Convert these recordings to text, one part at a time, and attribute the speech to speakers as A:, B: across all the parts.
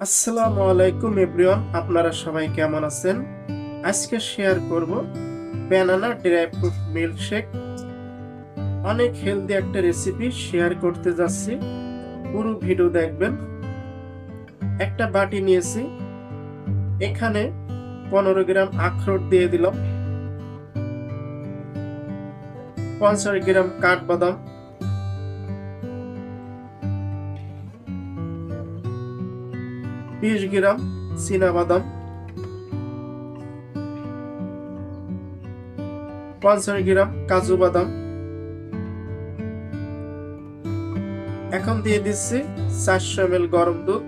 A: আসসালামু আলাইকুম এভরিওয়ান, আপনারা সবাই কেমন আছেন? আজকে শেয়ার করব ব্যানানা ড্রাই ফ্রুট মিল্কশেক। অনেক হেলদি একটা রেসিপি শেয়ার করতে যাচ্ছি, পুরো ভিডিও দেখবেন। একটা বাটি নিয়েছি, এখানে 15 গ্রাম আখরোট দিয়ে দিলাম, 50 গ্রাম কাঠবাদাম, 20 গ্রাম চীনাবাদাম, 50 গ্রাম কাজু বাদাম। এখন দিয়ে দিচ্ছি 400 ml গরম দুধ।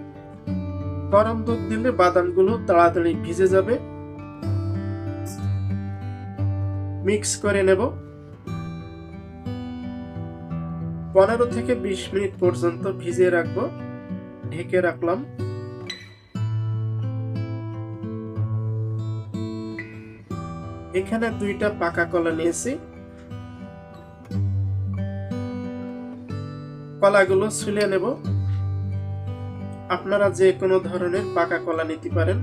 A: গরম দুধ দিলে বাদামগুলো তাড়াতাড়ি ভিজে যাবে। মিক্স করে নেব। 15 থেকে 20 মিনিট পর্যন্ত ভিজিয়ে রাখবো। ঢেকে রাখলাম। এখানে 2টা পাকা কলা নিয়েছি। কলাগুলো ছুলে নেব। আপনারা যে কোনো ধরনের পাকা কলা নিতে পারেন।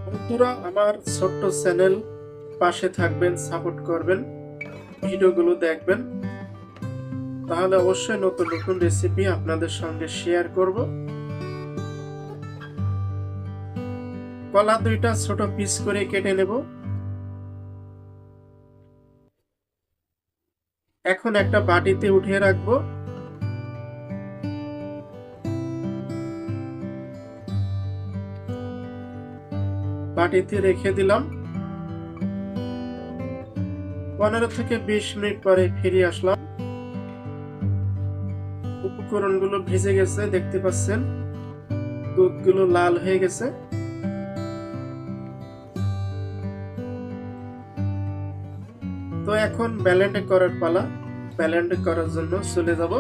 A: বন্ধুরা, আমার ছোট্ট চ্যানেল পাশে থাকবেন, সাপোর্ট করবেন, ভিডিওগুলো দেখবেন, তাহলে অবশ্যই নতুন নতুন রেসিপি আপনাদের সঙ্গে শেয়ার করব। কলা 2টা ছোট পিস করে কেটে নেব। এখন একটা বাটিতে উঠিয়ে রাখবো। বাটিতে রেখে দিলাম। 15 থেকে 20 মিনিট পরে ফিরে আসলাম। উপকরণগুলো ভিজে গেছে, দেখতে পাচ্ছেন। দুধগুলো লাল হয়ে গেছে। তো এখন ব্লেন্ড করার পালা। ব্লেন্ড করার জন্য চলে যাব।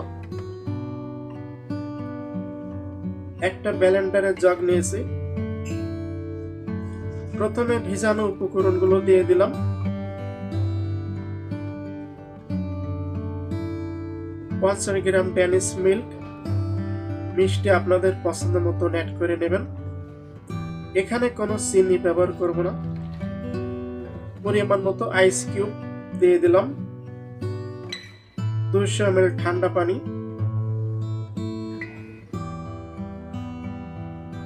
A: একটা ব্লেন্ডারের জগ নিয়েছি। প্রথমে ভিজানো উপকরণগুলো দিয়ে দিলাম। পঞ্চাশ গ্রাম ড্যানিশ মিল্ক, মিষ্টি আপনাদের পছন্দ মতো অ্যাড করে নেবেন। এখানে কোনো চিনি ব্যবহার করব না। পরিমাণ মতো আইস কিউব দিয়ে দিলাম। 200 ml ঠান্ডা পানি।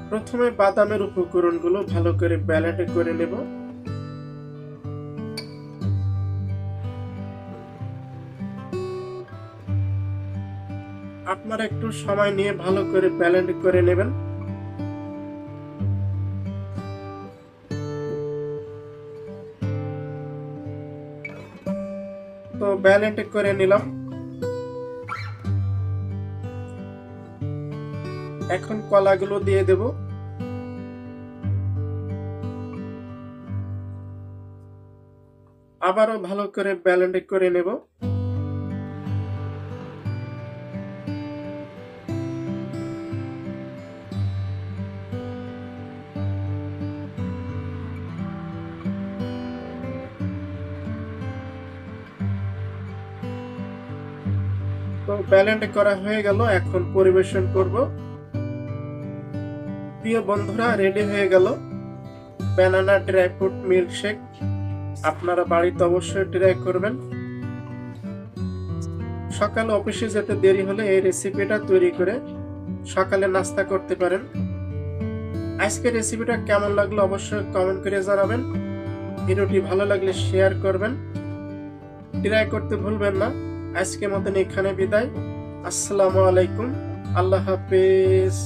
A: প্রথমে বাদামের উপকরণগুলো ভালো করে ব্লেন্ড করে নেব। আপনারা একটু সময় নিয়ে ভালো করে ব্লেন্ড করে নেবেন। তো ব্লেন্ড করে নিলাম। এখন কলাগুলো দিয়ে দেব। আবারও ভালো করে ব্লেন্ড করে নেব। তো ব্লেন্ড করা হয়ে গেল, এখন পরিবেশন করব। প্রিয় বন্ধুরা, রেডি হয়ে গেল ব্যানানা ড্রাই ফ্রুট মিল্কশেক। আপনারা বাড়িতে অবশ্যই ট্রাই করবেন। সকালে অফিসে যেতে দেরি হলে এই রেসিপিটা তৈরি করে সকালে নাস্তা করতে পারেন। আজকের রেসিপিটা কেমন লাগলো অবশ্যই কমেন্ট করে জানাবেন। ভিডিওটি ভালো লাগলে শেয়ার করবেন, ট্রাই করতে ভুলবেন না। আজকের মতন এখানে বিদায়। আসসালামু আলাইকুম, আল্লাহ হাফেজ।